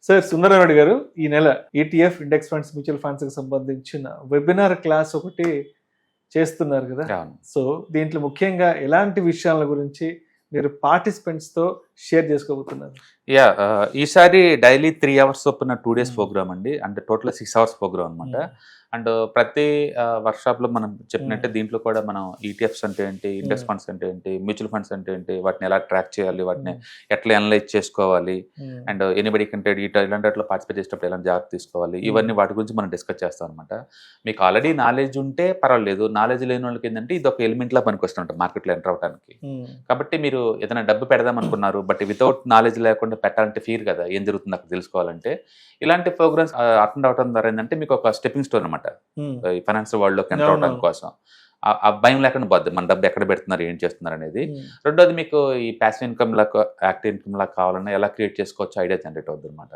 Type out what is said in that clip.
Sir సుందరరావుడి గారు ఈ నెల ETF index funds mutual funds కి సంబంధించిన వెబినార్ క్లాస్ ఒకటి చేస్తున్నారు కదా. అవును. సో దీంట్లో ముఖ్యంగా ఎలాంటి విషయాల గురించి మీరు పార్టిసిపెంట్స్ తో షేర్ చేసుకోబోతున్నారు? యా ఈసారి డైలీ 3 hours చొప్పున 2 days ప్రోగ్రామ్ అండి. అంటే టోటల్ 6 hours ప్రోగ్రామ్ అనమాట. అండ్ ప్రతి వర్క్షాప్ లో మనం చెప్పినట్టే దీంట్లో కూడా మనం ఈటీఎఫ్స్ అంటే ఏంటి, ఇండెక్స్ ఫండ్స్ అంటే ఏంటి, మ్యూచువల్ ఫండ్స్ అంటే ఏంటి, వాటిని ఎలా ట్రాక్ చేయాలి, వాటిని ఎట్లా అనలైజ్ చేసుకోవాలి, అండ్ ఎనీబడి కంటే ఇలాంటి వాటిలో పార్టిసిపేట్ చేసేటప్పుడు ఎలా జాగ్రత్త తీసుకోవాలి, ఇవన్నీ వాటి గురించి మనం డిస్కస్ చేస్తాం అనమాట. మీకు ఆల్రెడీ నాలెడ్జ్ ఉంటే పర్వాలేదు, నాలెడ్జ్ లేని వాళ్ళకి ఏంటంటే ఇది ఒక ఎలిమెంట్ లా పనికొస్తుంటాం మార్కెట్లో ఎంటర్ అవడానికి. కాబట్టి మీరు ఏదైనా డబ్బు పెడదాం అనుకున్నారు, బట్ వితౌట్ నాలెడ్జ్ లేకుండా పెట్టాలంటే ఫీర్ కదా, ఏం జరుగుతుంది అక్కడ తెలుసుకోవాలంటే. ఇలాంటి ప్రోగ్రామ్స్ అటెండ్ అవడం ద్వారా ఏంటంటే మీకు ఒక స్టెప్పింగ్ స్టోన్ అనమాట ఈ ఫైనాన్షియల్ వరల్డ్ లోకి ఎంటర్ అవడానికి కోసం. ఆ భయం లేకుండా పోద్ది మన డబ్బు ఎక్కడ పెడుతున్నారు, ఏం చేస్తున్నారు అనేది. రెండోది మీకు ఈ ప్యాసివ్ ఇన్కమ్ లా, యాక్టివ్ ఇన్కమ్ లా కావాలన్నా ఎలా క్రియేట్ చేసుకోవచ్చు ఐడియా జనరేట్ అవుతుంది అనమాట.